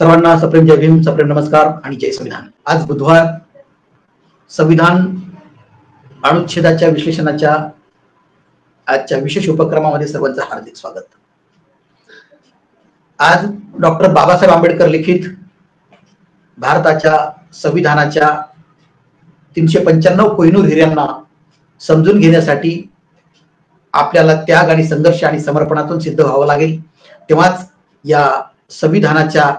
सर्वांना सप्रेम जय भीम, सप्रेम नमस्कार आणि जय संविधान। आज बुधवार, संविधान अनुच्छेदाच्या विश्लेषणाच्या आजच्या विशेष उपक्रमामध्ये सर्वांचं हार्दिक स्वागत। आज डॉक्टर बाबासाहेब आंबेडकर लिखित भारताच्या संविधानाच्या 395 कोहिनूर हिऱ्यांना समजून घेण्यासाठी आपल्याला त्याग आणि संघर्ष आणि समर्पणातून सिद्ध व्हावं लागेल, तेव्हाच या संविधानाच्या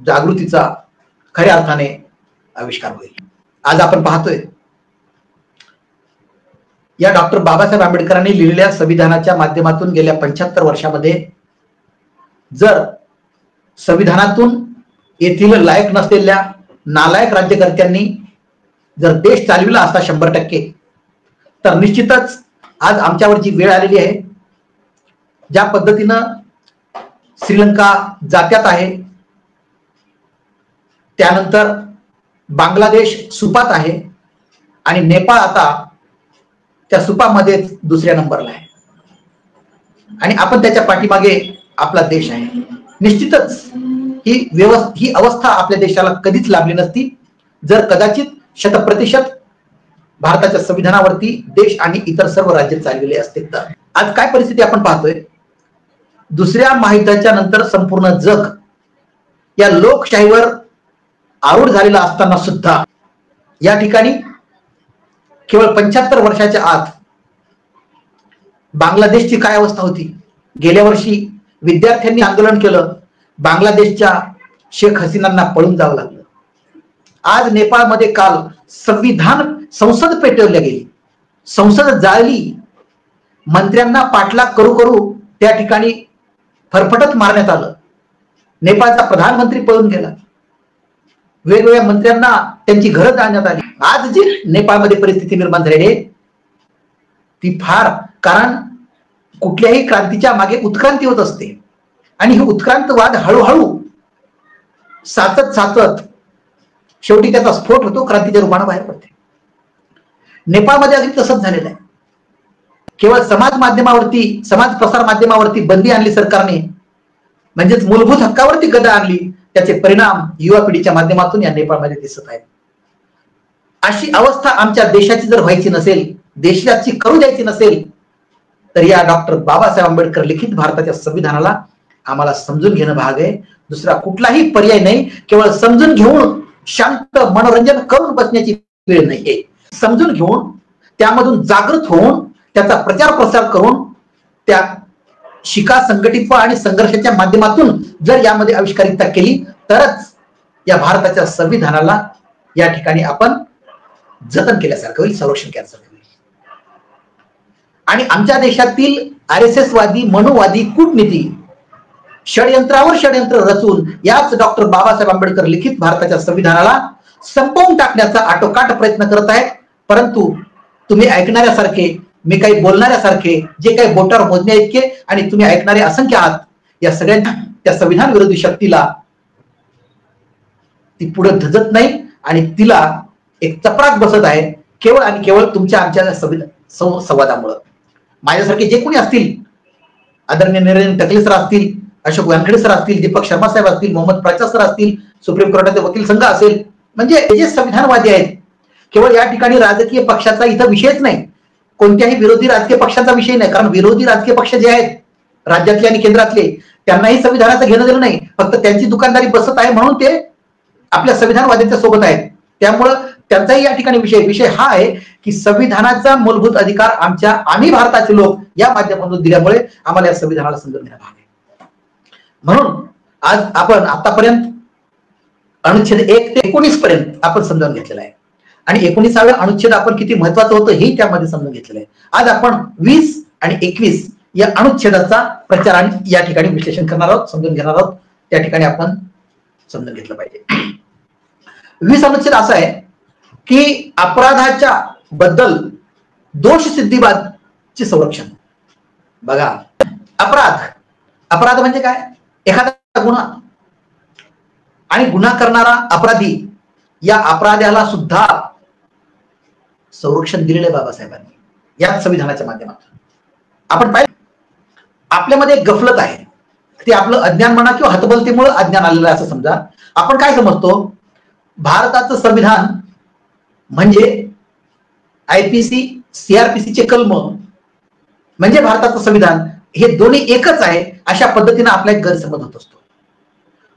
जागृतीचा खऱ्या अर्थाने आविष्कार होईल। आज आपण पाहतोय या डॉक्टर बाबासाहेब आंबेडकरांनी लिहिलेल्या संविधानाच्या माध्यमातून गेल्या 75 वर्षामध्ये जर संविधानातून येथील लायक नसलेल्या नालायक राज्यकर्त्यांनी जर देश चालविला असता 100%, तर निश्चितच आज आमच्यावर जी वेळ आलेली आहे, ज्या पद्धतीनं श्रीलंका जात्यात आहे, त्यानंतर बांगलादेश सुपात आहे आणि नेपाळ आता त्या सुपामध्ये दुसऱ्या नंबरला आहे आणि आपण त्याच्या पाठीमागे आपला देश आहे। निश्चितच ही अवस्था आपल्या देशाला कधीच लाभली नसती जर कदाचित 100% भारताच्या संविधानावरती देश आणि इतर सर्व राज्य चालविले असते। तर आज काय परिस्थिती आपण पाहतोय, दुसऱ्या महायुद्धाच्या नंतर संपूर्ण जग या लोकशाहीवर आरूढ झालेला असताना सुद्धा या ठिकाणी केवळ 75 वर्षाच्या आत बांगलादेशची काय अवस्था होती। गेल्या वर्षी विद्यार्थ्यांनी आंदोलन केलं, बांगलादेशच्या शेख हसीनांना पळून जावं लागलं। आज नेपाळमध्ये काल संसद पेटवली गेली, संसद जाळली, मंत्र्यांना पाठलाग करू करू त्या ठिकाणी फरफटत मारण्यात आलं। नेपाळचा प्रधानमंत्री पळून गेला, वेगवेगळ्या मंत्र्यांना त्यांची घरं जाळण्यात आली। आज जी नेपाळमध्ये परिस्थिती निर्माण झालेली आहे ती फार, कारण कुठल्याही क्रांतीच्या मागे उत्क्रांती होत असते आणि हे उत्क्रांतवाद हळूहळू साचत शेवटी त्याचा स्फोट होतो, क्रांतीच्या रूपाने बाहेर पडते। नेपाळमध्ये अगदी तसंच झालेलं आहे। केवळ समाज प्रसार माध्यमावरती बंदी आणली सरकारने, म्हणजेच मूलभूत हक्कावरती गदा आणली, त्याचे परिणाम युवा पिढीच्या माध्यमातून या नेपाळमध्ये दिसत आहेत। अशी अवस्था आमच्या देशाची जर व्हायची नसेल, देशाची करू द्यायची नसेल, तर या डॉक्टर बाबासाहेब आंबेडकर लिखित भारताच्या संविधानाला आम्हाला समजून घेणं भाग आहे। दुसरा कुठलाही पर्याय नाही। केवळ समजून घेऊन शांत मनोरंजन करून बसण्याची वेळ नाहीये। समजून घेऊन त्यामधून जागृत होऊन त्याचा प्रचार प्रसार करून त्या शिका संघटित आणि संघर्षाच्या माध्यमातून जर यामध्ये आविष्कारिकता केली तरच या भारताच्या संविधानाला या ठिकाणी आपण जतन केल्यासारखं होईल, संरक्षण केल्यासारखं होईल। आणि आमच्या देशातील RSS वादी, मनोवादी कूटनीती षडयंत्रावर षडयंत्र रचून याच डॉक्टर बाबासाहेब आंबेडकर लिखित भारताच्या संविधानाला संपवून टाकण्याचा आटोकाट प्रयत्न करत आहेत। परंतु तुम्ही ऐकणाऱ्यासारखे, मी काही बोलणाऱ्यासारखे, जे काही बोटावर मोजण्या इतके आणि तुम्ही ऐकणारे असंख्य आहात, या सगळ्यांना त्या संविधान विरोधी शक्तीला ती पुढे धजत नाही आणि तिला एक चपराक बसत आहे, केवळ आणि केवळ तुमच्या आमच्या संवादामुळे। माझ्यासारखे जे कोणी असतील, आदरणीय नरेंद्र टकले सर असतील, अशोक वानखेडे सर असतील, दीपक शर्मा साहेब असतील, मोहम्मद प्राचा सर असतील, सुप्रीम कोर्टाचे वकील संघ असेल, म्हणजे जे संविधानवादी आहेत, केवळ या ठिकाणी राजकीय पक्षाचा इथं विषयच नाही, कोणत्याही विरोधी राजकीय पक्षाचा विषय नाही, कारण विरोधी राजकीय पक्ष जे आहेत राज्यातले आणि केंद्रातले, त्यांनाही संविधानाचं घेणं देणं नाही, फक्त त्यांची दुकानदारी बसत आहे म्हणून ते आपल्या संविधानवाद्यांच्या सोबत आहेत। त्यामुळं त्यांचाही या ठिकाणी विषय हा आहे की संविधानाचा मूलभूत अधिकार आम्ही भारताचे लोक या माध्यमातून दिल्यामुळे आम्हाला या संविधानाला समजून घेणं भाग आहे। म्हणून आज आपण आतापर्यंत अनुच्छेद 1 ते 19 पर्यंत आपण समजावून घेतलेला आहे आणि 19व्या अनुच्छेद आपण किती महत्वाचं होतं हे त्यामध्ये समजून घेतलेलं आहे। आज आपण 20 आणि 21 या अनुच्छेदाचा प्रचार आणि या ठिकाणी विश्लेषण करणार आहोत, समजून घेणार आहोत। त्या ठिकाणी आपण समजून घेतलं पाहिजे। 20 अनुच्छेद असा आहे की अपराधाच्या बद्दल दोष सिद्धीबादचे संरक्षण। बघा, अपराध म्हणजे काय? एखादा गुन्हा आणि गुन्हा करणारा अपराधी, या अपराध्याला सुद्धा संरक्षण दिलेले बाबासाहेबांनी या संविधानाच्या माध्यमातून। आपण पाहिलं आपल्यामध्ये गफलत आहे, ते आपलं अज्ञान म्हणा किंवा हतबलतेमुळे अज्ञान आलेलं आहे असं समजा. आपण काय समजतो, भारताचं संविधान म्हणजे आयपीसी सीआरपीसीचे कलम म्हणजे भारताचं संविधान, हे दोन्ही एकच आहे अशा पद्धतीने आपला एक गैरसमज होत असतो.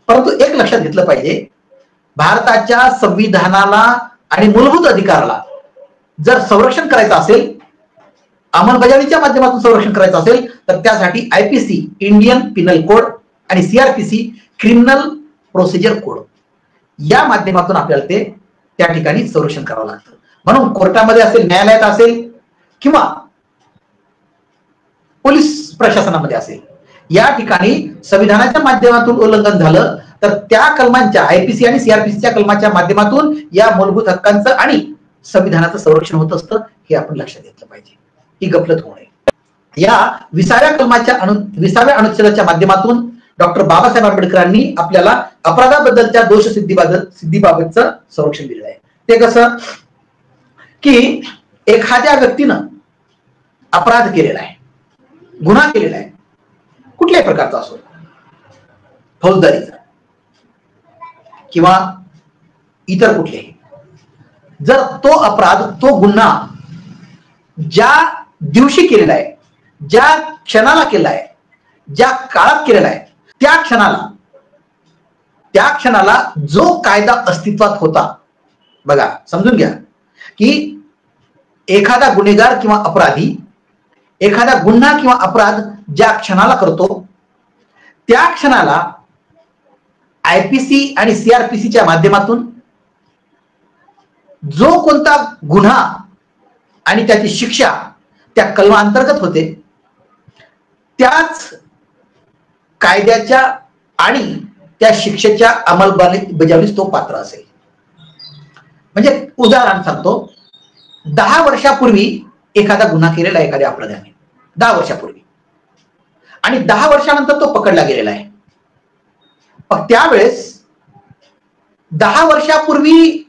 परंतु एक लक्षात घेतलं पाहिजे, भारताच्या संविधानाला आणि मूलभूत अधिकाराला जर संरक्षण करायचं असेल, अंमलबजावणीच्या माध्यमातून संरक्षण करायचं असेल, तर त्यासाठी आयपीसी इंडियन पिनल कोड आणि सीआरपीसी क्रिमिनल प्रोसिजर कोड या माध्यमातून आपल्याला ते त्या ठिकाणी संरक्षण करावं लागतं. म्हणून कोर्टामध्ये असेल, न्यायालयात असेल किंवा पोलीस प्रशासनामध्ये असेल, या ठिकाणी संविधानाच्या माध्यमातून उल्लंघन झालं तर त्या कलमांच्या आयपीसी आणि सीआरपीसीच्या कलमाच्या माध्यमातून या मूलभूत हक्कांचं आणि संविधानाचं संरक्षण होत असतं. हे आपण लक्षात घेतलं पाहिजे, ही गफलत होऊ नये. या 20व्या कलमाच्या 20व्या अनुच्छेदाच्या माध्यमातून डॉक्टर बाबासाहेब आंबेडकरांनी आपल्याला अपराधाबद्दलच्या दोष सिद्धीबाबतचं संरक्षण दिलेलं आहे. ते कसं की एखाद्या व्यक्तीनं अपराध केलेला आहे, गुन्हा केलेला आहे, कुठल्याही प्रकारचा असो, फौजदारीचा किंवा इतर कुठलेही, जर तो अपराध, तो गुन्हा ज्या दिवशी केलेला आहे, ज्या क्षणाला केला आहे, ज्या काळात केलेला आहे, त्या क्षणाला जो कायदा अस्तित्वात होता, बघा समजून घ्या की एखादा गुन्हेगार किंवा अपराधी एखादा गुन्हा किंवा अपराध ज्या क्षणाला करतो, त्या क्षणाला आयपीसी आणि सीआरपीसीच्या माध्यमातून जो कोणता गुन्हा आणि त्याची शिक्षा त्या कलमांतर्गत होते, त्याच कायद्याच्या आणि त्या शिक्षेच्या अंमलबजावणीस तो पात्र असेल. म्हणजे उदाहरण सांगतो, 10 वर्षापूर्वी एखादा गुन्हा केलेला आहे एखाद्या अपराध्याने, 10 वर्षापूर्वी, आणि 10 वर्षानंतर तो पकडला गेलेला आहे. मग त्यावेळेस 10 वर्षापूर्वी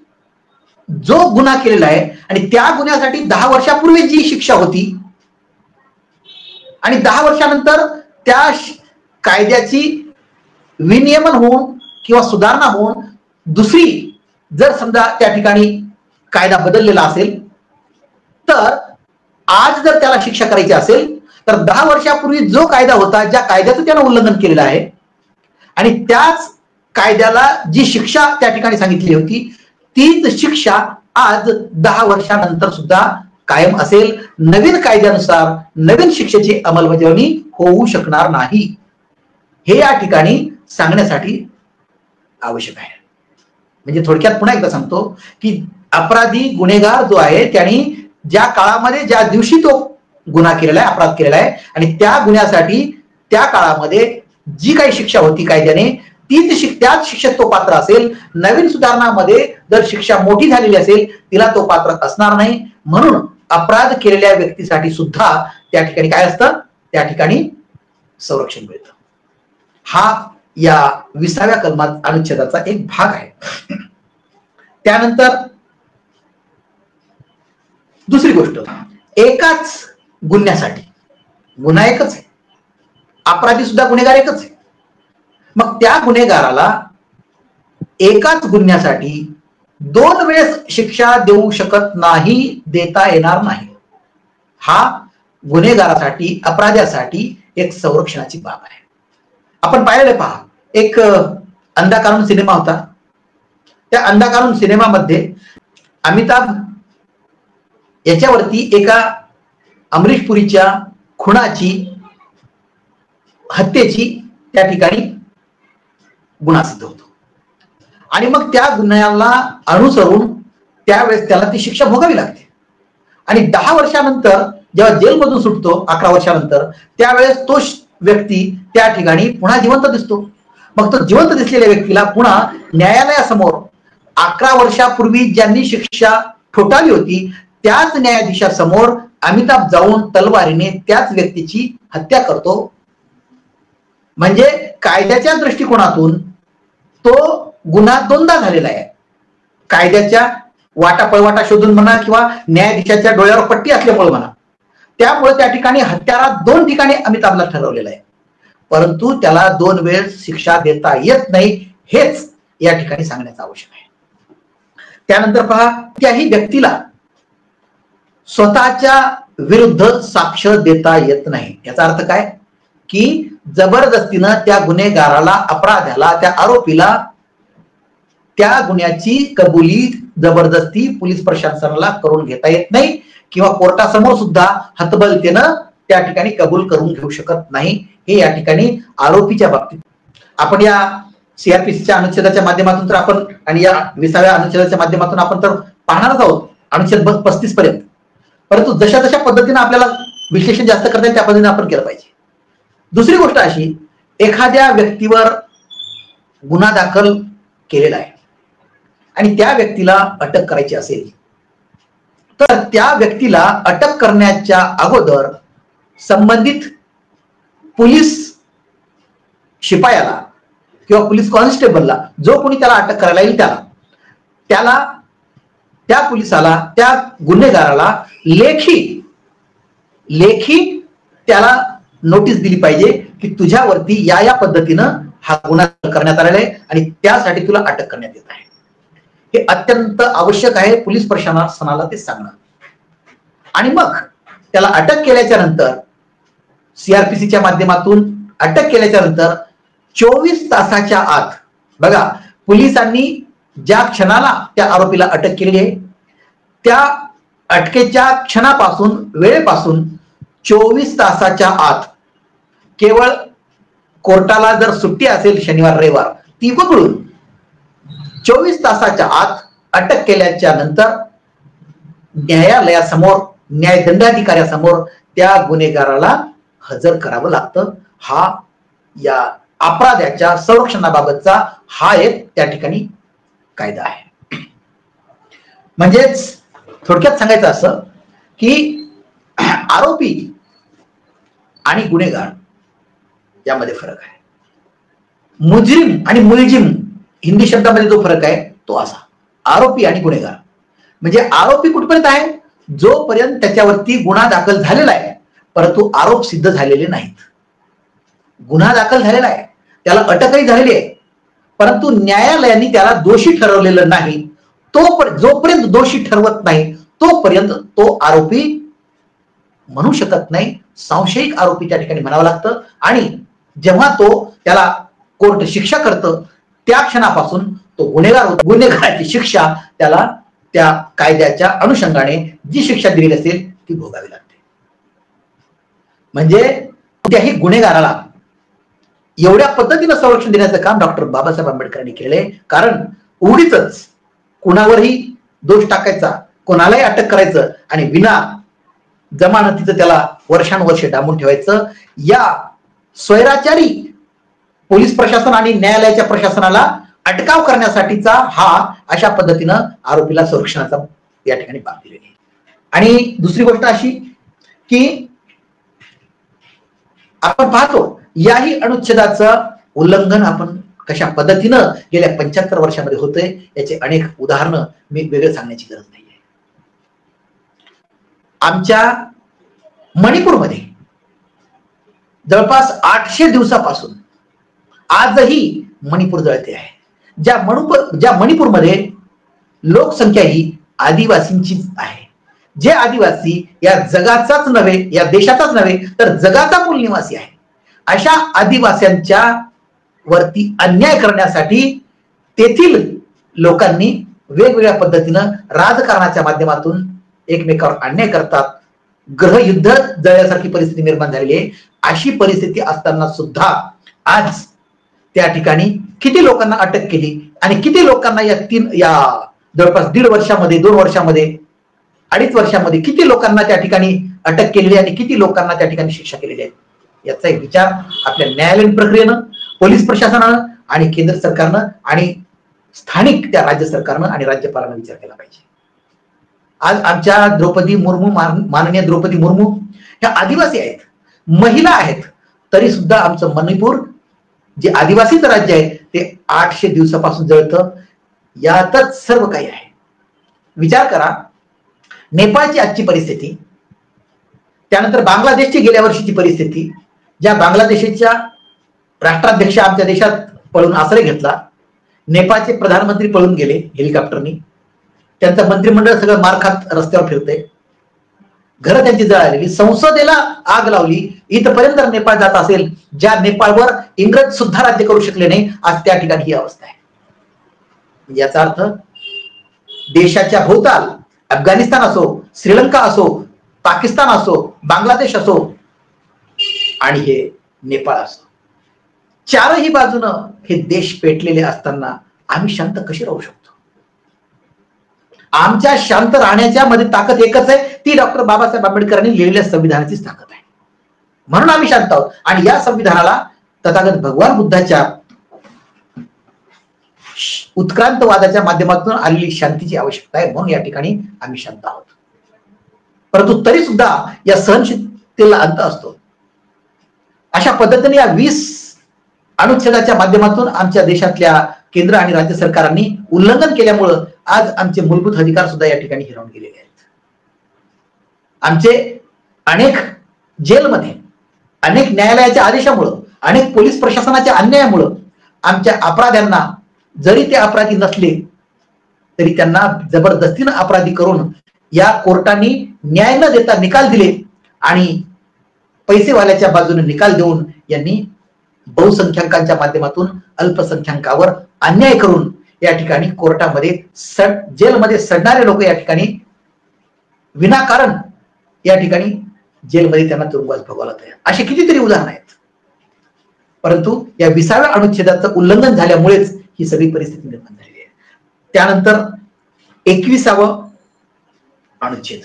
जो गुन्हा केलेला आहे आणि त्या गुन्ह्यासाठी 10 वर्षापूर्वी जी शिक्षा होती आणि 10 वर्षानंतर त्या कायद्याची विनियमन होऊन किंवा सुधारणा होऊन दुसरी जर समजा त्या ठिकाणी कायदा बदललेला असेल, तर आज जर त्याला शिक्षा करायची असेल तर 10 वर्षापूर्वी जो कायदा होता, ज्या कायद्याचं त्यानं उल्लंघन केलेलं आहे आणि त्याच कायद्याला जी शिक्षा त्या ठिकाणी सांगितली होती, तीच शिक्षा आज 10 वर्षानंतर सुद्धा कायम असेल. नवीन कायद्यानुसार नवीन शिक्षेची अंमलबजावणी होऊ शकणार नाही, हे या ठिकाणी सांगण्यासाठी आवश्यक आहे. म्हणजे थोडक्यात पुन्हा एकदा सांगतो की अपराधी गुन्हेगार जो आहे त्यांनी ज्या काळामध्ये ज्या दिवशी तो गुन्हा केलेला आहे, अपराध केलेला आहे आणि त्या गुन्ह्यासाठी त्या काळामध्ये जी काही शिक्षा होती कायद्याने, त्याच शिक्षेत तो पात्र असेल. नवीन सुधारणामध्ये जर शिक्षा मोठी झालेली असेल, तिला तो पात्र असणार नाही. म्हणून अपराध केलेल्या व्यक्तीसाठी सुद्धा त्या ठिकाणी काय असतं, त्या ठिकाणी संरक्षण मिळतं. हा या 20व्या कलमात अनुच्छेदाचा एक भाग आहे. त्यानंतर दुसरी गोष्ट, एकाच गुन्ह्यासाठी, गुन्हा एकच आहे, अपराधी सुद्धा गुन्हेगार एकच आहे, मग त्या गुन्हेगाराला एकाच गुन्ह्यासाठी 2 वेळेस शिक्षा देऊ शकत नाही, देता येणार नाही. हा गुन्हेगारासाठी, अपराध्यासाठी एक संरक्षणाची बाब आहे. आपण पाहिलेलं, पहा, एक अंधा कानून सिनेमा होता. त्या अंधा कानून सिनेमामध्ये अमिताभ याच्यावरती एका अमरीश पुरीच्या खुनाची, हत्येची त्या ठिकाणी गुन्हा सिद्ध होतो आणि मग त्या गुन्ह्याला अनुसरून त्यावेळेस त्याला ती शिक्षा भोगावी लागते. आणि 10 वर्षानंतर जेव्हा जेलमधून सुटतो, 11 वर्षानंतर, त्यावेळेस तो व्यक्ती त्या ठिकाणी पुन्हा जिवंत दिसतो. मग तो जिवंत दिसलेल्या व्यक्तीला पुन्हा न्यायालयासमोर 11 वर्षापूर्वी ज्यांनी शिक्षा ठोठावली होती त्याच न्यायाधीशासमोर अमिताभ जाऊन तलवारीने त्याच व्यक्तीची हत्या करतो. म्हणजे कायद्याच्या दृष्टिकोनातून तो गुन्हा 2दा झालेला आहे. कायद्याच्या वाटापळवाटा शोधून म्हणा किंवा न्यायाधीशाच्या डोळ्यावर पट्टी असल्यामुळे म्हणा, त्यामुळे त्या ठिकाणी हत्यारा 2 ठिकाणी अमिताभला ठरवलेला आहे. परंतु त्याला 2 वेळ शिक्षा देता येत नाही, हेच या ठिकाणी सांगण्याचं आवश्यक आहे. त्यानंतर पहा, त्याही व्यक्तीला स्वतःच्या विरुद्ध साक्ष देता येत नाही. याचा अर्थ काय की जबरदस्तीनं त्या गुन्हेगाराला, अपराध्याला, त्या आरोपीला त्या गुन्ह्याची कबुली जबरदस्ती पोलीस प्रशासनाला करून घेता येत नाही किंवा कोर्टासमोर सुद्धा हतबलतेनं त्या ठिकाणी कबूल करून घेऊ शकत नाही. हे या ठिकाणी आरोपीच्या बाबतीत आपण या सीआरपीसीच्या अनुच्छेदाच्या माध्यमातून तर आपण आणि या 20व्या अनुच्छेदाच्या माध्यमातून आपण तर पाहणारच आहोत अनुच्छेद 35 पर्यंत. परंतु जशा जशा पद्धतीने आपल्याला विश्लेषण जास्त करता येईल त्या पद्धतीने आपण केलं पाहिजे. दुसरी गोष्ट अशी, एखाद्या व्यक्तीवर गुन्हा दाखल केलेला आहे आणि त्या व्यक्तीला अटक करायची असेल तर त्या व्यक्तीला अटक करण्याच्या अगोदर संबंधित पोलीस शिपायाला किंवा पोलीस कॉन्स्टेबलला, जो कोणी त्याला अटक करायला येईल त्याला त्या पोलिसाला, त्या गुन्हेगाराला लेखी त्याला नोटीस दिली पाहिजे की तुझ्यावरती या पद्धतीनं हा गुन्हा करण्यात आलेला आहे आणि त्यासाठी तुला अटक करण्यात येत आहे. हे अत्यंत आवश्यक आहे पोलीस प्रशासनाला ते सांगणं. आणि मग त्याला अटक केल्याच्या नंतर सीआरपीसीच्या माध्यमातून अटक केल्याच्या नंतर 24 तासाच्या आत, बघा पोलिसांनी ज्या क्षणाला त्या आरोपीला अटक केली आहे त्या अटकेच्या क्षणापासून, वेळेपासून 24 तासाच्या आत, केवळ कोर्टाला जर सुट्टी असेल शनिवार रविवार ती वगळून 24 तासाच्या आत अटक केल्याच्या नंतर न्यायालयासमोर, न्यायदंडाधिकाऱ्यासमोर त्या गुन्हेगाराला हजर करावं लागतं. हा या अपराध्याच्या संरक्षणाबाबतचा हा एक त्या ठिकाणी कायदा आहे. म्हणजेच थोडक्यात सांगायचं असं की आरोपी आणि गुन्हेगार यामध्ये फरक आहे. मुजरिम आणि मुलजिम हिंदी शब्दामध्ये जो फरक आहे तो असा, आरोपी आणि गुन्हेगार. म्हणजे आरोपी कुठपर्यंत आहे, जोपर्यंत त्याच्यावरती गुन्हा दाखल झालेला आहे परंतु आरोप सिद्ध झालेले नाहीत. गुन्हा दाखल झालेला आहे, त्याला अटकही झालेली आहे, परंतु न्यायालयाने त्याला दोषी ठरवलेलं नाही. जोपर्यंत दोषी ठरवत नाही तोपर्यंत तो आरोपी म्हणू शकत नाही, संशयिक आरोपी त्या ठिकाणी म्हणावं लागतं. आणि जेव्हा त्याला कोर्ट शिक्षा करतं त्या क्षणापासून तो गुन्हेगाराची शिक्षा त्याला त्या कायद्याच्या अनुषंगाने जी शिक्षा दिलेली असेल ती भोगावी लागते. म्हणजे कोणत्याही गुन्हेगाराला एवढ्या पद्धतीनं संरक्षण देण्याचं काम डॉक्टर बाबासाहेब आंबेडकरांनी केले. कारण उगीच कुणावरही दोष टाकायचा, कोणालाही अटक करायचं आणि विना जमानतीचं त्याला वर्षानुवर्षे डांबून ठेवायचं, या स्वैराचारी पोलीस प्रशासन आणि न्यायालयाच्या प्रशासनाला अटकाव करण्यासाठीचा हा अशा पद्धतीनं आरोपीला संरक्षणाचा या ठिकाणी बाब दिलेली आहे. आणि दुसरी गोष्ट अशी की आपण पाहतो याही अनुच्छेदाचं उल्लंघन आपण कशा पद्धतीनं गेल्या 75 वर्षामध्ये होतंय याचे अनेक उदाहरणं मी वेगळे सांगण्याची गरज नाहीये. आमच्या मणिपूरमध्ये जवळपास 800 दिवसापासून आजही मणिपूर जळते आहे. ज्या मणिपूरमध्ये लोकसंख्या ही आदिवासींचीच आहे. जे आदिवासी या जगाचाच नव्हे, या देशाचाच नव्हे तर जगाचा मूल निवासी आहे. अशा आदिवासींच्या वरती अन्याय करण्यासाठी तेथील लोकांनी वेगवेगळ्या पद्धतीनं राजकारणाच्या माध्यमातून एकमेकावर अन्याय करतात. गृहयुद्ध जळल्यासारखी परिस्थिती निर्माण झालेली आहे. अशी परिस्थिती असताना सुद्धा आज त्या ठिकाणी किती लोकांना अटक केली आणि किती लोकांना या जवळपास 1.5 वर्षामध्ये, 2 वर्षामध्ये, 2.5 वर्षामध्ये किती लोकांना त्या ठिकाणी अटक केलेली आणि किती लोकांना त्या ठिकाणी शिक्षा केलेली आहे याचा एक विचार आपल्या न्यायालयीन प्रक्रियेनं, पोलीस प्रशासनानं आणि केंद्र सरकारनं आणि स्थानिक त्या राज्य सरकारनं आणि राज्यपालांना विचार केला पाहिजे. आज आमच्या द्रौपदी मुर्मू, माननीय द्रौपदी मुर्मू ह्या आदिवासी आहेत, महिला आहेत, तरी सुद्धा आमचं मणिपूर जे आदिवासीचं राज्य आहे ते 800 दिवसापासून जळतं. यातच सर्व काही आहे. विचार करा, नेपाळची आजची परिस्थिती, त्यानंतर बांगलादेशची गेल्या वर्षीची परिस्थिती, ज्या बांगलादेशच्या राष्ट्राध्यक्ष आमच्या देशात पळून आश्रय घेतला, नेपाळचे प्रधानमंत्री पळून गेले हेलिकॉप्टरनी, त्यांचं मंत्रिमंडळ सगळं मार खात रस्त्यावर फिरते, घरं त्यांची जळालेली, संसदेला आग लावली, इथपर्यंत जर नेपाळ जात असेल, ज्या नेपाळवर इंग्रज सुद्धा राज्य करू शकले नाही, आज त्या ठिकाणी ही अवस्था आहे. याचा अर्थ देशाच्या भोवताल अफगाणिस्तान असो, श्रीलंका असो, पाकिस्तान असो, बांगलादेश असो आणि हे नेपाळ असो, चारही बाजूनं हे देश पेटलेले असताना आम्ही शांत कशी राहू शकतो? आमच्या शांत राहण्याच्या मध्ये ताकद एकच आहे, ती डॉक्टर बाबासाहेब आंबेडकरांनी लिहिलेल्या संविधानाचीच ताकद आहे. म्हणून आम्ही शांत आहोत आणि या संविधानाला तथागत भगवान बुद्धाच्या उत्क्रांतवादाच्या माध्यमातून आलेली शांतीची आवश्यकता आहे, म्हणून या ठिकाणी आम्ही शांत आहोत. परंतु तरी सुद्धा या सहनशीलतेला अंत असतो. अशा पद्धतीने या 20 अनुच्छेदाच्या माध्यमातून आमच्या देशातल्या केंद्र आणि राज्य सरकारांनी उल्लंघन केल्यामुळं आज आमचे मूलभूत अधिकार सुद्धा या ठिकाणी हिरावून गेलेले आहेत. आमचे अनेक जेलमध्ये, अनेक न्यायालयाच्या आदेशामुळं, अनेक पोलीस प्रशासनाच्या अन्यायामुळं आमच्या अपराध्यांना, जरी ते अपराधी नसले तरी त्यांना जबरदस्तीनं अपराधी करून या कोर्टाने न्याय न देता निकाल दिले आणि पैसेवाल्याच्या बाजूने निकाल देऊन यांनी बहुसंख्याकांच्या माध्यमातून अल्पसंख्याकावर अन्याय करून या ठिकाणी कोर्टामध्ये जेलमध्ये सडणारे लोक या ठिकाणी विनाकारण या ठिकाणी जेलमध्ये त्यांना तुरुंगवास भोगावला तयार. अशी कितीतरी उदाहरणं आहेत. परंतु या 20व्या अनुच्छेदाचं उल्लंघन झाल्यामुळेच ही सगळी परिस्थिती निर्माण झालेली आहे. त्यानंतर 21वां अनुच्छेद,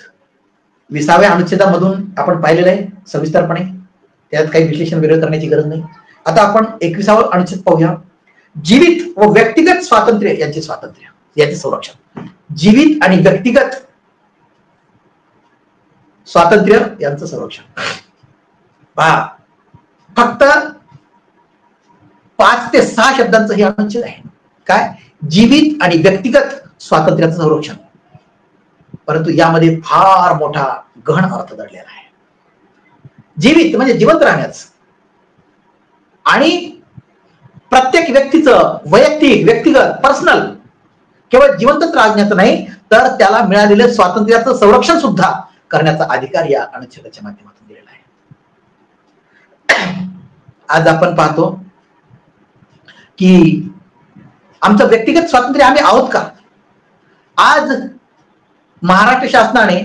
20व्या अनुच्छेदामधून आपण पाहिलेलं आहे सविस्तरपणे, त्यात काही विश्लेषण वेगळं करण्याची गरज नाही. आता आपण 21वां अनुच्छेद पाहूया. जीवित व व्यक्तिगत स्वातंत्र्य यांचे संरक्षण. जीवित आणि व्यक्तिगत स्वातंत्र्य यांचं संरक्षण पहा, फक्त 5 ते 6 शब्दांचं हे अनुच्छेद आहे. काय? जीवित आणि व्यक्तिगत स्वातंत्र्याचं संरक्षण. परंतु यामध्ये फार मोठा गहन अर्थ दडलेला आहे. जीवित म्हणजे जिवंत राहण्याचं, आणि प्रत्येक व्यक्तीचं वैयक्तिक, व्यक्तिगत, पर्सनल, केवळ जिवंतच राहण्याचं नाही तर त्याला मिळालेल्या स्वातंत्र्याचं संरक्षण सुद्धा करण्याचा अधिकार या अनुच्छेदाच्या माध्यमातून दिलेला आहे. आज आपण पाहतो की आमचं व्यक्तिगत स्वातंत्र्य आम्ही आहोत का? आज महाराष्ट्र शासनाने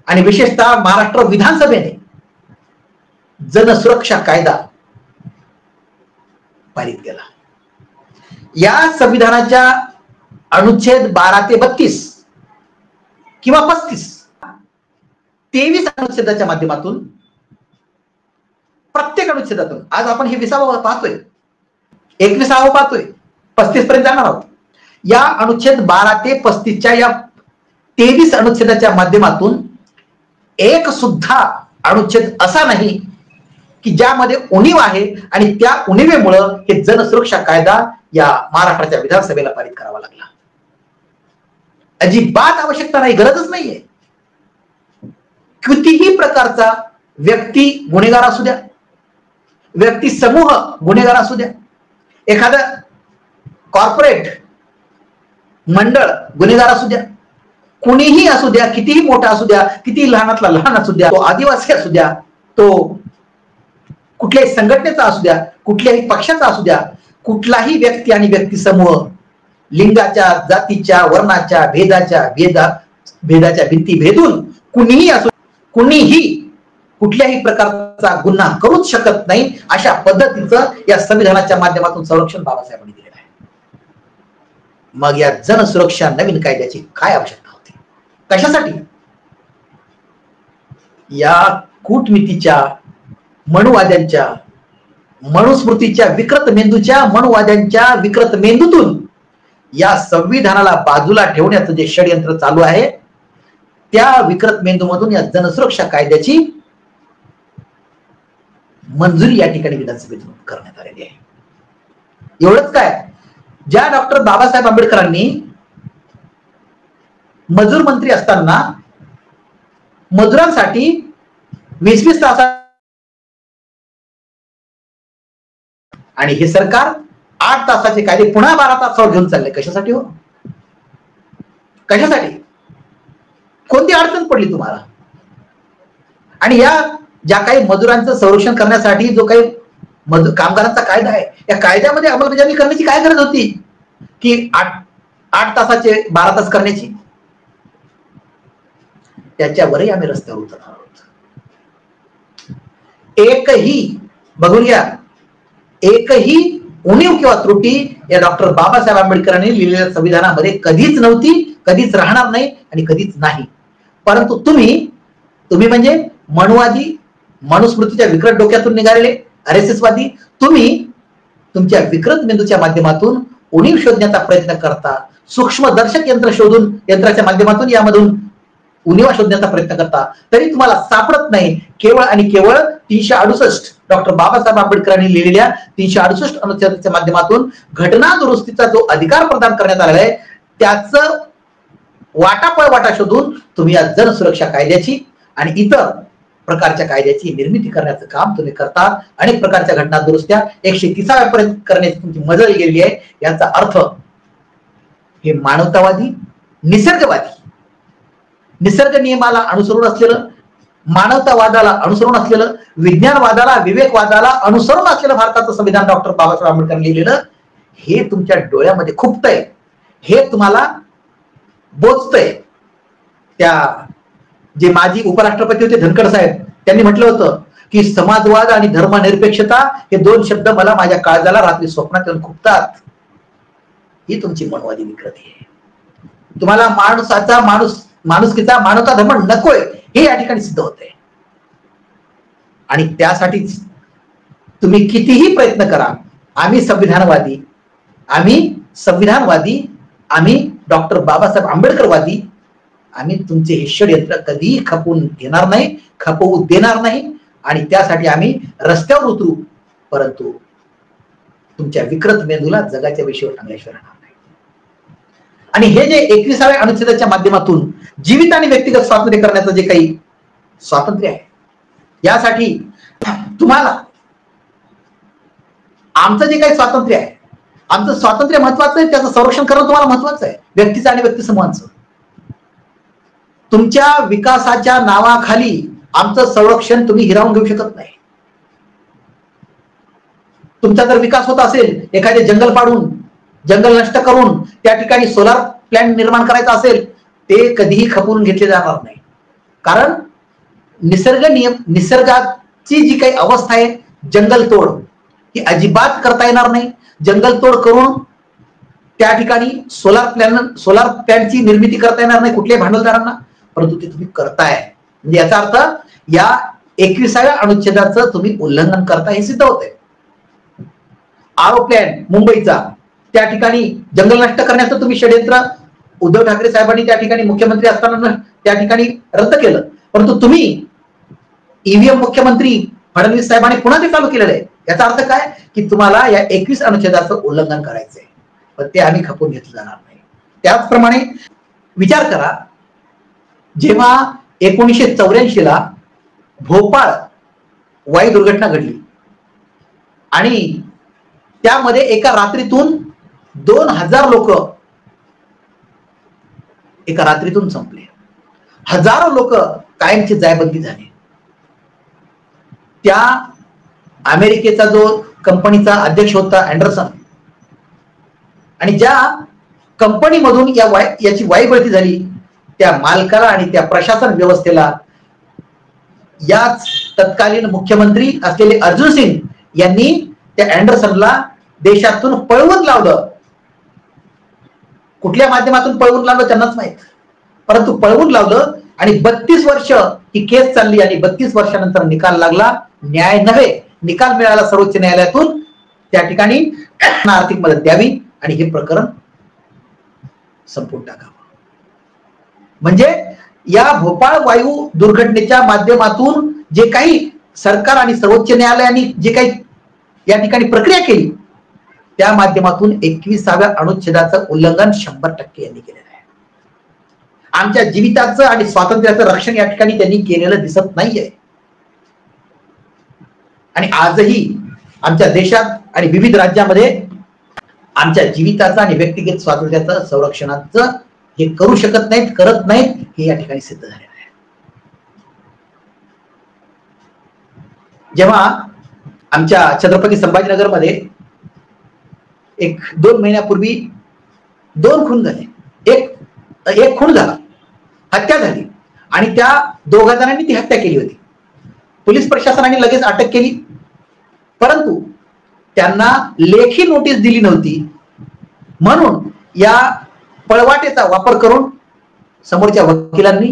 आणि विशेषतः महाराष्ट्र विधानसभेने जनसुरक्षा कायदा पारित केला. या संविधानाच्या अनुच्छेद 12 ते 32 किंवा 35, 23 अनुच्छेदाच्या माध्यमातून प्रत्येक अनुच्छेदातून आज आपण हे 20वां पाहतोय, 21वां पाहतोय, 35 पर्यंत जाणार आहोत. या अनुच्छेद 12 ते 35च्या या 23 अनुच्छेदाच्या माध्यमातून एक सुद्धा अनुच्छेद असा नाही की ज्यामध्ये उणीव आहे आणि त्या उणीवेमुळं हे जनसुरक्षा कायदा या महाराष्ट्राच्या विधानसभेला पारित करावा लागला. अजिबात आवश्यकता नाही, गरजच नाहीये. कितीही प्रकारचा व्यक्ती गुन्हेगार असू द्या, व्यक्ती समूह गुन्हेगार असू द्या, एखादा कॉर्पोरेट मंडळ गुन्हेगार असू द्या, कुणीही असू द्या, कितीही मोठा असू द्या, किती लहानातला लहान असू द्या, तो आदिवासी असू द्या, तो कुठल्याही संघटनेचा असू द्या, कुठल्याही पक्षाचा असू द्या, कुठलाही व्यक्ती आणि व्यक्ती समूह लिंगाच्या, जातीच्या, वर्णाच्या, भेदाच्या भिंती भेदून कुणीही असू, कुणीही कुठल्याही प्रकारचा गुन्हा करूच शकत नाही, अशा पद्धतीचं या संविधानाच्या माध्यमातून संरक्षण बाबासाहेबांनी दिलेलं आहे. मग या जनसुरक्षा नवीन कायद्याची काय आवश्यकता होती? कशासाठी? या कूटनीतीच्या, मनुवाद्यांच्या, मनुस्मृतीच्या विकृत मेंदूच्या, मनुवाद्यांच्या विकृत मेंदूतून या संविधानाला बाजूला ठेवण्याचं जे षडयंत्र चालू आहे, त्या विकृत मेंदूमधून या जनसुरक्षा कायद्याची मंजुरी या ठिकाणी विधानसभेतून करण्यात आलेली आहे. एवढंच काय, ज्या डॉक्टर बाबासाहेब आंबेडकरांनी मजूर मंत्री असताना मजुरांसाठी 20-20 तास आणि हे सरकार 8 तासाचे कायदे पुन्हा 12 तासावर घेऊन चालले. कशासाठी हो? कशासाठी? कोणती अडचण पडली तुम्हाला? आणि या ज्या काही मजुरांचं संरक्षण करण्यासाठी जो काही कामगारांचा कायदा आहे, या कायद्यामध्ये अंमलबजावणी करण्याची काय गरज होती की 8 तासाचे 12 तास करण्याची? त्याच्यावरही आम्ही रस्त्यावर उतरणार आहोत. एकही बघून घ्या, एकही उणीव किंवा त्रुटी या डॉक्टर बाबासाहेब आंबेडकरांनी लिहिलेल्या संविधानामध्ये कधीच नव्हती, कधीच राहणार नाही आणि कधीच नाही. परंतु तुम्ही म्हणजे मनुवादी, मनुस्मृतीच्या विकृत डोक्यातून निघालेले RSS वादी, तुम्ही तुमच्या विकृत मेंदूच्या माध्यमातून उणीव शोधण्याचा प्रयत्न करता, सूक्ष्मदर्शक यंत्राच्या माध्यमातून यामधून उणीवा शोधण्याचा प्रयत्न करता, तरी तुम्हाला सापडत नाही. केवळ आणि केवळ 368 डॉक्टर बाबासाहेब आंबेडकरांनी लिहिलेल्या 368 अनुच्छेदाच्या माध्यमातून घटना दुरुस्तीचा जो अधिकार प्रदान करण्यात आलेला आहे, त्याचं वाटा शोधून तुम्ही या जनसुरक्षा कायद्याची आणि इतर प्रकारच्या कायद्याची निर्मिती करण्याचं काम तुम्ही करता. अनेक प्रकारच्या घटना दुरुस्त्या 130व्या पर्यंत करण्याची तुमची मजल गेलेली आहे. याचा अर्थ हे मानवतावादी, निसर्ग नियमाला अनुसरून असलेलं, मानवतावादाला अनुसरून असलेलं, विज्ञानवादाला, विवेकवादाला अनुसरून असलेलं भारताचं संविधान डॉक्टर बाबासाहेब आंबेडकरांनी लिहिलेलं, हे तुमच्या डोळ्यामध्ये खुपतंय, हे तुम्हाला बोचतंय. त्या जे माजी उपराष्ट्रपती होते धनखड साहेब, त्यांनी म्हटलं होतं की समाजवाद आणि धर्मनिरपेक्षता हे 2 शब्द मला माझ्या काळजाला रात्री स्वप्नात येऊन खुपतात. ही तुमची मनवादी विकृती आहे. तुम्हाला माणुसकीचा मानवता धर्म नकोय हे या ठिकाणी सिद्ध होतंय. आणि त्यासाठीच तुम्ही कितीही प्रयत्न करा, आम्ही संविधानवादी, आम्ही डॉक्टर बाबासाहेब आंबेडकरवादी, आम्ही तुमचे हे षडयंत्र कधीही खपवून घेणार नाही, खपवू देणार नाही. आणि त्यासाठी आम्ही रस्त्यावर उतरू, परंतु तुमच्या विकृत मेंदूला जगाच्या विषयावर टांगल्याशिवाय राहणार नाही. आणि हे जे 21व्या अनुच्छेदाच्या माध्यमातून जीवित आणि व्यक्तिगत स्वातंत्र्य करण्याचं जे काही स्वातंत्र्य आहे, यासाठी तुम्हाला आमचं जे काही स्वातंत्र्य आहे, आमचं स्वातंत्र्य महत्वाचं आहे, त्याचं संरक्षण करणं तुम्हाला महत्वाचं आहे, व्यक्तीचं आणि व्यक्ती समूहांचं. तुमच्या विकासाच्या नावाखाली आमचं संरक्षण तुम्ही हिरावून घेऊ शकत नाही. तुमचा जर विकास होत असेल, एखादे जंगल पाडून, जंगल नष्ट करून त्या ठिकाणी सोलार प्लॅन्ट निर्माण करायचा असेल, ते कधीही खपवून घेतले जाणार नाही. कारण निसर्गाची जी काही अवस्था आहे, जंगल तोड ही अजिबात करता येणार नाही. जंगल तोड करून त्या ठिकाणी सोलार प्लॅन्टची निर्मिती करता येणार नाही कुठल्याही भांडवलदारांना, परंतु ते तुम्ही करताय. म्हणजे याचा अर्थ या 21व्या अनुच्छेदाचं तुम्ही उल्लंघन करता हे सिद्ध होतंय. आरो प्लॅन्ट मुंबईचा, त्या ठिकाणी जंगल नष्ट करण्याचं तुम्ही षडयंत्र उद्धव ठाकरे साहेबांनी त्या ठिकाणी मुख्यमंत्री असताना त्या ठिकाणी रद्द केलं, परंतु तुम्ही ईव्हीएम मुख्यमंत्री फडणवीस साहेबांनी पुन्हा ते चालू केलेलं आहे. याचा अर्थ काय की तुम्हाला या 21 अनुच्छेदाचं उल्लंघन करायचंय, पण ते आम्ही खपवून घेतलं जाणार नाही. त्याचप्रमाणे विचार करा, जेव्हा 1984ला भोपाळ वायू दुर्घटना घडली आणि त्यामध्ये एका रात्रीतून 2000 लोक एका रात्रीतून संपले, हजारो लोक कायमची जायबंदी झाली. त्या अमेरिकेचा जो कंपनीचा अध्यक्ष होता अँडरसन, आणि ज्या कंपनीमधून याची वायूगळती झाली, त्या मालकाला आणि त्या प्रशासन व्यवस्थेला याच तत्कालीन मुख्यमंत्री असलेले अर्जुन सिंग यांनी त्या अँडरसनला देशातून पळवून लावलं. कुठल्या माध्यमातून पळवून लावलं त्यांनाच माहित, परंतु पळवून लावलं आणि 32 वर्ष ही केस चालली आणि 32 वर्षानंतर निकाल लागला. न्याय नव्हे, निकाल मिळाला सर्वोच्च न्यायालयातून. त्या ठिकाणी आर्थिक मदत द्यावी आणि हे प्रकरण संपून टाकावं. म्हणजे या भोपाळ वायू दुर्घटनेच्या माध्यमातून जे काही सरकार आणि सर्वोच्च न्यायालयाने जे काही या ठिकाणी प्रक्रिया केली, त्या माध्यमातून 21व्या अनुच्छेदाचं उल्लंघन 100% यांनी केलेलं आहे. आमच्या जीविताचं आणि स्वातंत्र्याचं रक्षण या ठिकाणी त्यांनी केलेलं दिसत नाहीये. आणि आजही आमच्या देशात आणि विविध राज्यामध्ये आमच्या जीविताचं आणि व्यक्तिगत स्वातंत्र्याचं संरक्षणाचं हे करू शकत नाहीत, करत नाहीत, हे या ठिकाणी सिद्ध झालेलं आहे. जेव्हा आमच्या छत्रपती संभाजीनगरमध्ये 1-2 महिन्यापूर्वी 2 खून झाले, एक खून झाला, हत्या झाली आणि त्या 2 जणांनी ती हत्या केली होती. पोलीस प्रशासनाने लगेच अटक केली, परंतु त्यांना लेखी नोटीस दिली नव्हती, म्हणून या पळवाटेचा वापर करून समोरच्या वकिलांनी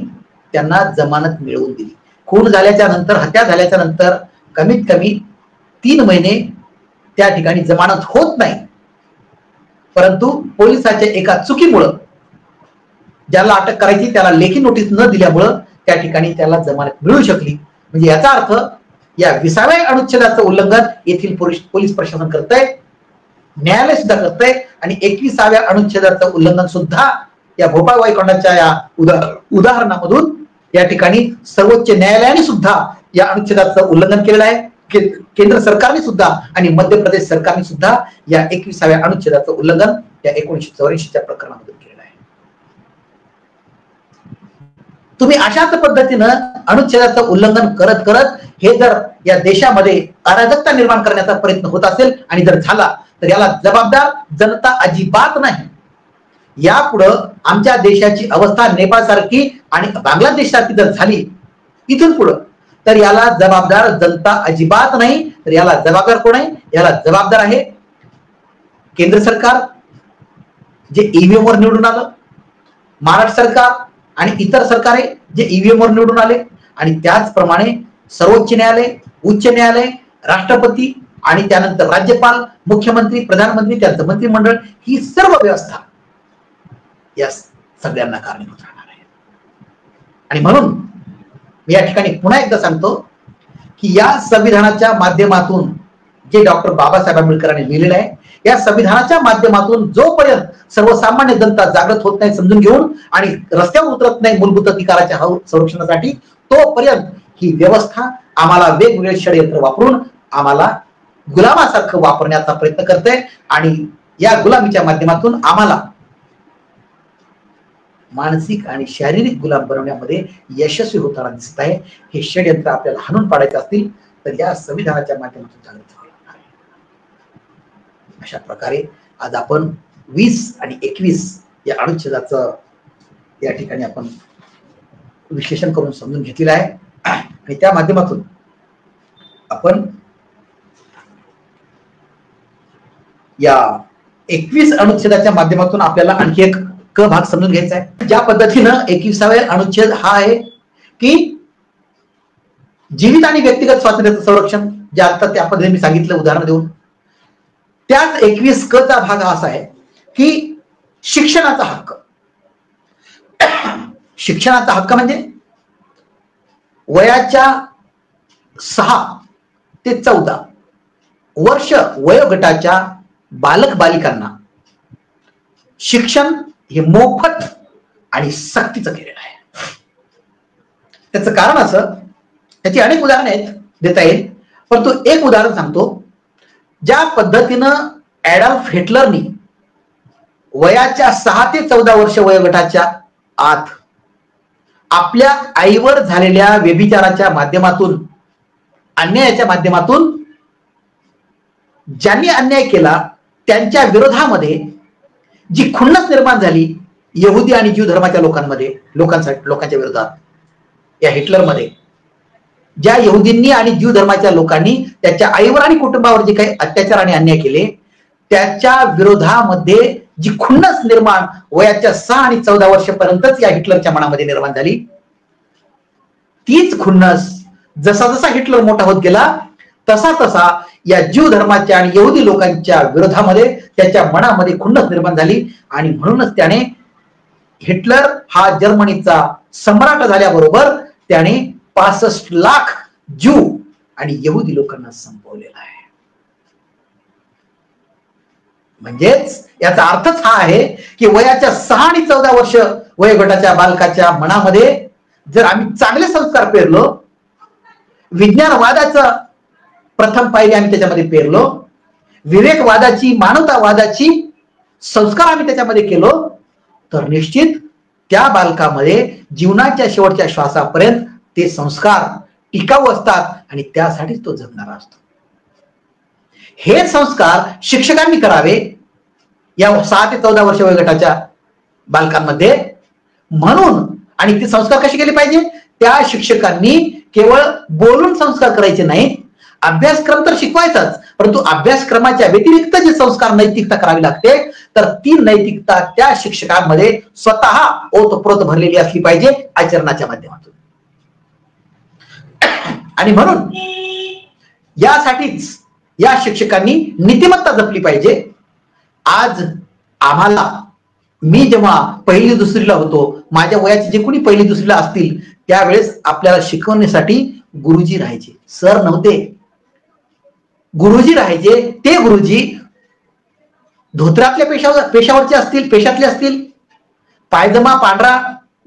त्यांना जमानत मिळवून दिली. खून झाल्याच्या नंतर, हत्या झाल्याच्या नंतर कमीत कमी 3 महिने त्या ठिकाणी जमानत होत नाही, परंतु पोलिसाच्या एका चुकीमुळे ज्याला अटक करायची त्याला लेखी नोटीस न दिल्यामुळं त्या ठिकाणी त्याला जमानत मिळू शकली. म्हणजे याचा अर्थ या 20व्या अनुच्छेदाचं उल्लंघन येथील पोलीस प्रशासन करतंय, न्यायालय सुद्धा करतंय आणि 21व्या अनुच्छेदाचं उल्लंघन सुद्धा या भोपाळ वाईकोंडाच्या या उदाहरणामधून या ठिकाणी सर्वोच्च न्यायालयाने सुद्धा या अनुच्छेदाचं उल्लंघन केलेलं आहे. केंद्र सरकारने सुद्धा आणि मध्य प्रदेश सरकारने सुद्धा या 21व्या अनुच्छेदाचं उल्लंघन या 1984च्या प्रकरणामधून केलेलं आहे. तुम्ही अशाच पद्धतीनं अनुच्छेदाचं उल्लंघन करत करत हे जर या देशामध्ये अराजकता निर्माण करण्याचा प्रयत्न होत असेल आणि जर झाला तर याला जबाबदार जनता अजिबात नाही. यापुढं आमच्या देशाची अवस्था नेपाळसारखी आणि बांगलादेश सारखी जर झाली इथून पुढं तर याला जबाबदार जनता अजिबात नाही, तर याला जबाबदार कोण आहे? याला जबाबदार आहे केंद्र सरकार जे ईव्हीएम वर निवडून आलं, महाराष्ट्र सरकार आणि इतर सरकारे जे ईव्हीएम वर निवडून आले, आणि त्याचप्रमाणे सर्वोच्च न्यायालय, उच्च न्यायालय, राष्ट्रपती आणि त्यानंतर राज्यपाल, मुख्यमंत्री, प्रधानमंत्री, त्यांचं मंत्रिमंडळ, ही सर्व व्यवस्था या सगळ्यांना कारणीभूत राहणार आहे. आणि म्हणून मी या ठिकाणी पुन्हा एकदा सांगतो की या संविधानाच्या माध्यमातून जे डॉक्टर बाबासाहेब आंबेडकरांनी लिहिलेलं आहे, या संविधानाच्या माध्यमातून जोपर्यंत सर्वसामान्य जनता जागृत होत नाही, समजून घेऊन आणि रस्त्यावर उतरत नाही मूलभूत अधिकाराच्या संरक्षणासाठी, तोपर्यंत ही व्यवस्था आम्हाला वेगवेगळे षडयंत्र वापरून आम्हाला गुलामासारखं वापरण्याचा प्रयत्न करते आणि या गुलामीच्या माध्यमातून आम्हाला मानसिक आणि शारीरिक गुलाम बनवण्यामध्ये यशस्वी होताना दिसत आहे. हे षडयंत्र आपल्याला हाणून पाडायचे असतील तर या संविधानाच्या माध्यमातून जागृत व्हावं लागणार आहे. अशा प्रकारे आज आपण 20 आणि 21 या अनुच्छेदाचं या ठिकाणी आपण विश्लेषण करून समजून घेतलेलं आहे आणि त्या माध्यमातून आपण या 21 अनुच्छेदाच्या माध्यमातून आपल्याला आणखी एक क भाग समजून घ्यायचा आहे. ज्या पद्धतीनं 21वा अनुच्छेद हा आहे की जीवित आणि व्यक्तिगत स्वातंत्र्याचं संरक्षण, जे आता त्या पद्धतीने मी सांगितलं उदाहरण देऊन, त्याच 21 क चा भाग असा आहे की शिक्षणाचा हक्क. शिक्षणाचा हक्क म्हणजे वयाच्या 6 ते 14 वर्ष वयोगटाच्या बालक बालिकांना शिक्षण हे मोफत आणि सक्तीचं केलेलं आहे. त्याचं कारण असं, त्याची अनेक उदाहरणे आहेत, देता येईल, परंतु एक उदाहरण सांगतो. ज्या पद्धतीनं ऍडॉल्फ हिटलरनी वयाच्या 6 ते 14 वर्ष वयोगटाच्या आत आपल्या आईवर झालेल्या व्यभिचाराच्या माध्यमातून, अन्यायाच्या माध्यमातून ज्यांनी अन्याय केला त्यांच्या विरोधामध्ये जी खुन्नस निर्माण झाली यहुदी आणि ज्यू धर्माच्या लोकांच्या विरोधात, या हिटलरमध्ये ज्या यहुदींनी आणि ज्यू धर्माच्या लोकांनी त्याच्या आईवर आणि कुटुंबावर जे काही अत्याचार आणि अन्याय केले त्याच्या विरोधामध्ये जी खुन्नस निर्माण वयाच्या 6 आणि 14 वर्षापर्यंतच या हिटलरच्या मनामध्ये निर्माण झाली, तीच खुन्नस जसा जसा हिटलर मोठा होत गेला तसा तसा या ज्यू धर्माच्या आणि यहुदी लोकांच्या विरोधामध्ये त्याच्या मनामध्ये खुन्नस निर्माण झाली आणि म्हणूनच त्याने, हिटलर हा जर्मनीचा सम्राट झाल्याबरोबर त्याने 65 लाख ज्यू आणि यहुदी लोकांना संपवलेला आहे. म्हणजेच याचा अर्थच हा आहे की वयाच्या 6 आणि 14 वर्ष वयोगटाच्या बालकाच्या मनामध्ये जर आम्ही चांगले संस्कार पेरलो, विज्ञानवादाचं प्रथम पायरी आम्ही त्याच्यामध्ये पेरलो, विवेकवादाची, मानवतावादाची संस्कार आम्ही त्याच्यामध्ये केलो तर निश्चित त्या बालकामध्ये जीवनाच्या शेवटच्या श्वासापर्यंत ते संस्कार टिकाऊ असतात आणि त्यासाठीच तो जगणारा असतो. हे संस्कार शिक्षकांनी करावे या 6 ते 14 वर्ष वयोगटाच्या बालकांमध्ये. म्हणून आणि ते संस्कार कसे केले पाहिजे? त्या शिक्षकांनी केवळ बोलून संस्कार करायचे नाहीत, अभ्यासक्रम तर शिकवायचाच, परंतु अभ्यासक्रमाच्या व्यतिरिक्त जे संस्कार नैतिकता करावी लागते तर ती नैतिकता त्या शिक्षकांमध्ये स्वतः ओतप्रोत भरलेली असली पाहिजे आचरणाच्या माध्यमातून. आणि म्हणून यासाठीच या शिक्षकांनी नीतिमत्ता जपली पाहिजे. आज आम्हाला, मी जेव्हा पहिली दुसरीला होतो, माझ्या वयाचे जे कोणी पहिली दुसरीला असतील त्यावेळेस आपल्याला शिकवण्यासाठी गुरुजी राहायचे, सर नव्हते, गुरुजी राहायचे. ते गुरुजी धोत्रातल्या पेशावरचे असतील, पेशातले असतील, पायजमा पांढरा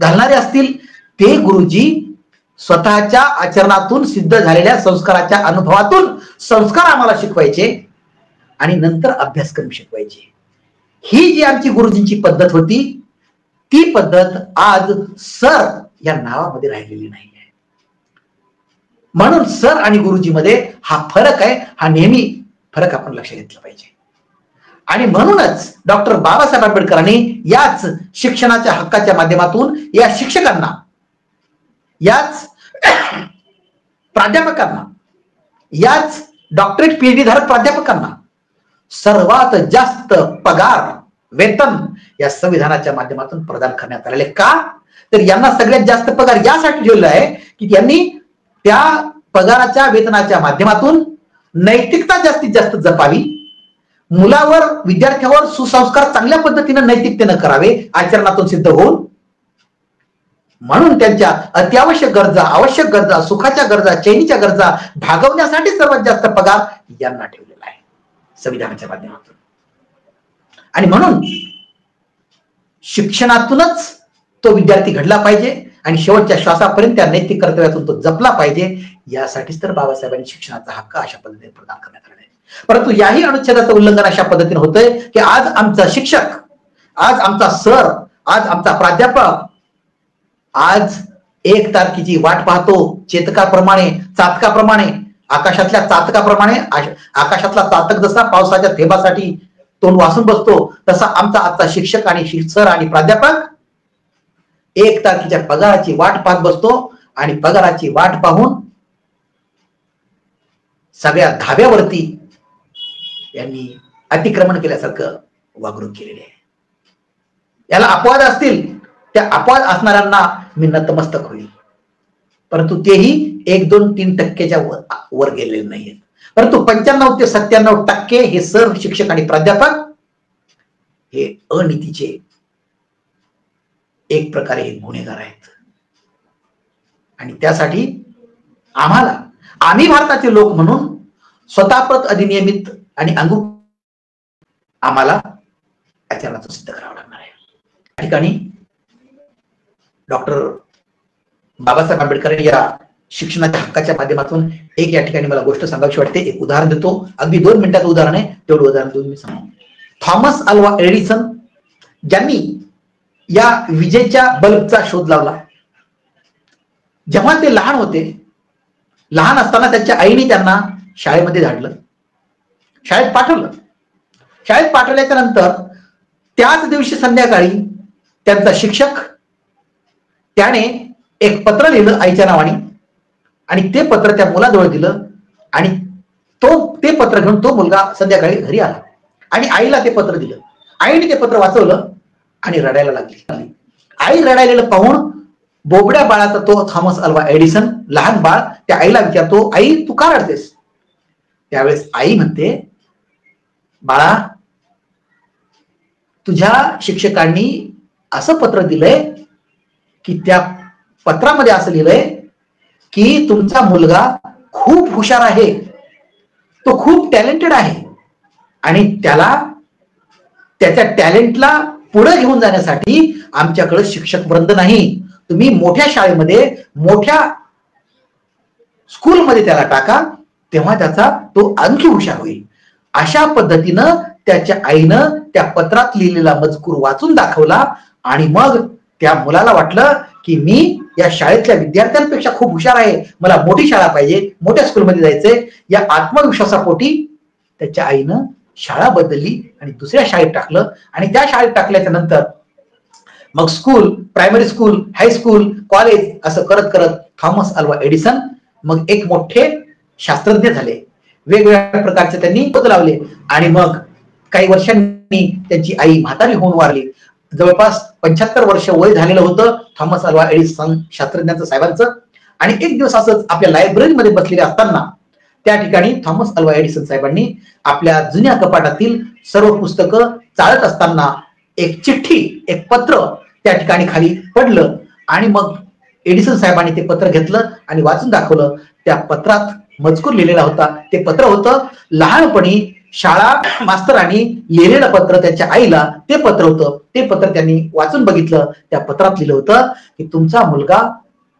घालणारे असतील, ते गुरुजी स्वतःच्या आचरणातून सिद्ध झालेल्या संस्काराच्या अनुभवातून संस्कार आम्हाला शिकवायचे आणि नंतर अभ्यासक्रम शिकवायचे. ही जी आमची गुरुजींची पद्धत होती ती पद्धत आज सर या नावामध्ये राहिलेली नाही आहे. म्हणून सर आणि गुरुजीमध्ये हा फरक आहे, हा नेहमी फरक आपण लक्षात घेतला पाहिजे. आणि म्हणूनच डॉक्टर बाबासाहेब आंबेडकरांनी याच शिक्षणाच्या हक्काच्या माध्यमातून या शिक्षकांना, याच प्राध्यापकांना, याच डॉक्टरेट पीएचडी धारक प्राध्यापकांना सर्वात जास्त पगार, वेतन या संविधानाच्या माध्यमातून प्रदान करण्यात आलेले. का? तर यांना सगळ्यात जास्त पगार यासाठी ठेवलेला आहे की त्यांनी त्या पगाराच्या, वेतनाच्या माध्यमातून नैतिकता जास्तीत जास्त जपावी, मुलावर, विद्यार्थ्यावर सुसंस्कार चांगल्या पद्धतीने नैतिकतेने करावे आचरणातून सिद्ध होऊन. म्हणून त्यांच्या अत्यावश्यक गरजा, आवश्यक गरजा, सुखाच्या गरजा, चैनीच्या गरजा भागवण्यासाठी सर्वात जास्त पगार यांना ठेवलेला आहे संविधानाच्या माध्यमातून. आणि म्हणून शिक्षणातूनच तो विद्यार्थी घडला पाहिजे आणि शेवटच्या श्वासापर्यंत त्या नैतिक कर्तव्यातून तो जपला पाहिजे. यासाठीच तर बाबासाहेबांनी शिक्षणाचा हक्क अशा पद्धतीने प्रदान करण्यात आला आहे. परंतु याही अनुच्छेदाचं उल्लंघन अशा पद्धतीने होतंय की आज आमचा शिक्षक, आज आमचा सर, आज आमचा प्राध्यापक आज 1 तारखेची वाट पाहतो चेतकाप्रमाणे, चातकाप्रमाणे, आकाशातल्या चातकाप्रमाणे. आकाशातला चातक जसा पावसाच्या थेंबासाठी तोंड वासून बसतो तसा आमचा आजचा शिक्षक आणि सर आणि प्राध्यापक 1 तारखेच्या पगाराची वाट पाहत बसतो आणि पगाराची वाट पाहून सगळ्या धाब्यावरती यांनी अतिक्रमण केल्यासारखं वागणूक केलेली आहे. याला अपवाद असतील, त्या अपवाद असणाऱ्यांना मी नतमस्तक होईल, परंतु तेही 1, 2, 3% वर गेलेले नाहीयेत. परंतु 95 ते 97% हे सर्व शिक्षक आणि प्राध्यापक हे अनीतीचे एक प्रकारे हे गुन्हेगार आहेत. आणि त्यासाठी आम्ही भारताचे लोक म्हणून स्वतःप्रत अधिनियमित आणि आम्हाला आचरणाचं सिद्ध करावं लागणार आहे. या ठिकाणी डॉक्टर बाबासाहेब आंबेडकर या शिक्षणाच्या हक्काच्या माध्यमातून एक या ठिकाणी मला गोष्ट सांगायची वाटते. एक उदाहरण देतो, अगदी 2 मिनिटाचं उदाहरण आहे, तेवढं उदाहरण देऊन मी सांगतो. थॉमस अल्वा एडिसन ज्यांनी या विजेच्या बल्बचा शोध लावला, जेव्हा ते लहान होते, लहान असताना त्यांच्या आईने त्यांना शाळेमध्ये धाडलं, शाळेत पाठवलं. शाळेत पाठवल्याच्या नंतर त्याच दिवशी संध्याकाळी त्यांचा शिक्षक त्याने एक पत्र लिहिलं आईच्या नावाने आणि ते पत्र त्या मुलाजवळ दिलं आणि ते पत्र घेऊन तो मुलगा संध्याकाळी घरी आला आणि आईला ते पत्र दिलं. आईने ते पत्र वाचवलं आणि रडायला लागली. आई रडायलेलं पाहून बोबड्या बाळाचा तो थॉमस अल्वा एडिसन, लहान बाळ, त्या आईला विचारतो, आई तू का रडतेस? त्यावेळेस आई म्हणते, बाळा तुझ्या शिक्षकांनी असं पत्र दिलंय की त्या पत्रामध्ये असं लिहिलंय की तुमचा मुलगा खूप हुशार आहे, तो खूप टॅलेंटेड आहे आणि त्याच्या टॅलेंटला पुढे घेऊन जाण्यासाठी आमच्याकडे शिक्षक वृंद नाही. तुम्ही मोठ्या शाळेमध्ये, मोठ्या स्कूलमध्ये त्याला टाका, तेव्हा तो आणखी हुशार होईल. अशा पद्धतीनं त्याच्या आईनं त्या पत्रात लिहिलेला मजकूर वाचून दाखवला आणि मग त्या मुलाला वाटलं की मी या शाळेतल्या विद्यार्थ्यांपेक्षा खूप हुशार आहे, मला मोठी शाळा पाहिजे, मोठ्या स्कूलमध्ये जायचंय. या आत्मविश्वासापोटी त्याच्या आईनं शाळा बदलली आणि दुसऱ्या शाळेत टाकलं. आणि त्या शाळेत टाकल्याच्या नंतर मग school, primary school, high school, college असं करत करत थॉमस अल्वा एडिसन मग एक मोठे शास्त्रज्ञ झाले. वेगवेगळ्या प्रकारचे त्यांनी शोध लावले आणि मग काही वर्षांनी त्यांची आई म्हातारी होऊन वारली. जवळपास 75 वर्ष वय झालेलं होतं थॉमस अल्वा एडिसन शास्त्रज्ञांचं साहेबांचं. आणि एक दिवस असंच आपल्या लायब्ररीमध्ये बसलेले असताना त्या ठिकाणी थॉमस अल्वा एडिसन साहेबांनी आपल्या जुन्या कपाटातील सर्व पुस्तकं चाळत असताना एक चिठ्ठी, एक पत्र त्या ठिकाणी खाली पडलं. आणि मग एडिसन साहेबांनी ते पत्र घेतलं आणि वाचून दाखवलं. त्या पत्रात मजकूर लिहिलेला होता. ते पत्र होतं लहानपणी शाळा मास्तरांनी लिहिलेलं पत्र त्याच्या आईला. ते पत्र होतं. ते पत्र त्यांनी वाचून बघितलं. त्या पत्रात लिहिलं होतं की तुमचा मुलगा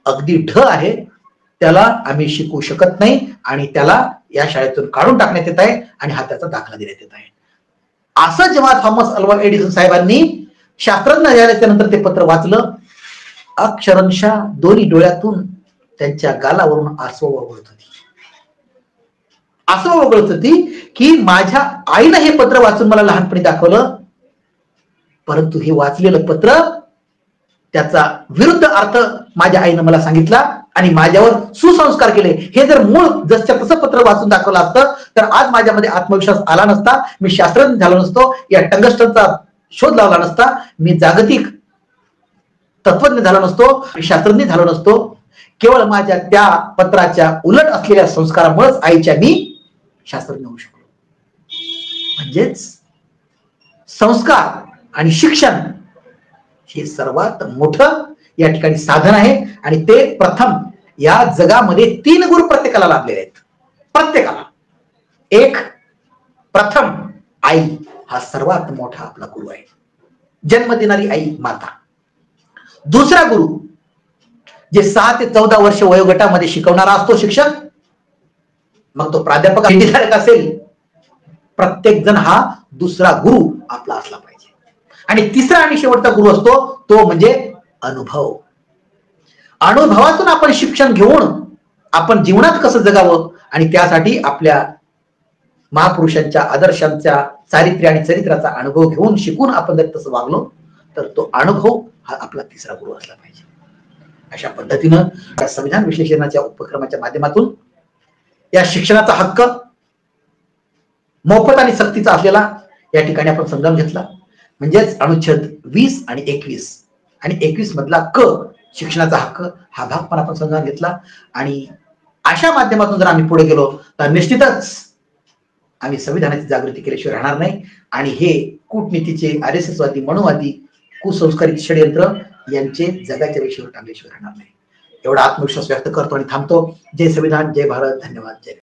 अगदी ढ आहे, त्याला आम्ही शिकवू शकत नाही आणि त्याला या शाळेतून काढून टाकण्यात येत आहे आणि हा त्याचा दाखला देण्यात येत आहे. असं जेव्हा थॉमस अल्वा एडिसन साहेबांनी शास्त्रज्ञ झाल्याच्या नंतर ते पत्र वाचलं, अक्षरशः दोन्ही डोळ्यातून त्यांच्या गालावरून आसू वगळत होती. आसू वगळत होती की माझ्या आईनं हे पत्र वाचून मला लहानपणी दाखवलं, परंतु हे वाचलेलं पत्र त्याचा विरुद्ध अर्थ माझ्या आईनं मला सांगितला आणि माझ्यावर सुसंस्कार केले. हे जर मूळ जसच्या तसं पत्र वाचून दाखवलं असतं तर आज माझ्यामध्ये आत्मविश्वास आला नसता, मी शास्त्रज्ञ झालो नसतो, या टंगस्टनचा शोध लावला नसता, मी जागतिक तत्वज्ञ झालो नसतो, शास्त्रज्ञ झालो नसतो. केवळ माझ्या त्या पत्राच्या उलट असलेल्या संस्कारामुळेच आईच्या मी शास्त्रज्ञ होऊ शकलो. म्हणजेच संस्कार आणि शिक्षण हे सर्वात मोठं या ठिकाणी साधन आहे आणि ते प्रथम या जगामध्ये 3 गुरु प्रत्येकाला लाभलेले आहेत. प्रत्येकाला एक, प्रथम आई हा सर्वात मोठा आपला गुरु आहे, जन्म देणारी आई माता. दुसरा गुरु जे 6 ते 14 वर्ष वयोगटामध्ये शिकवणारा असतो शिक्षक, मग तो प्राध्यापक असेल, प्रत्येक जण हा दुसरा गुरु आपला असला पाहिजे. आणि तिसरा आणि शेवटचा गुरु असतो तो म्हणजे अनुभव. अनुभवातून आपण शिक्षण घेऊन आपण जीवनात कसं जगावं आणि त्यासाठी आपल्या महापुरुषांच्या आदर्शांच्या चारित्र्य आणि चरित्राचा अनुभव घेऊन शिकून आपण जर तसं वागलो तर तो अनुभव हा आपला तिसरा गुरु असला पाहिजे. अशा पद्धतीनं या संविधान विश्लेषणाच्या उपक्रमाच्या माध्यमातून या शिक्षणाचा हक्क मोफत आणि सक्तीचा असलेला या ठिकाणी आपण समजावून घेतला. म्हणजेच अनुच्छेद 20 आणि 21 आणि 21 मधला क शिक्षणाचा हक्क हा भाग पण आपण समजावून घेतला. आणि अशा माध्यमातून जर आम्ही पुढे गेलो तर निश्चितच आम्ही संविधानाची जागृती केल्याशिवाय राहणार नाही आणि हे कूटनीतीचे आरएसएसवादी मनुवादी कुसंस्कारित षडयंत्र यांचे जगाच्या रेषेवर टांगल्याशिवाय राहणार नाही. एवढा आत्मविश्वास व्यक्त करतो आणि थांबतो. जय संविधान, जय भारत, धन्यवाद, जय.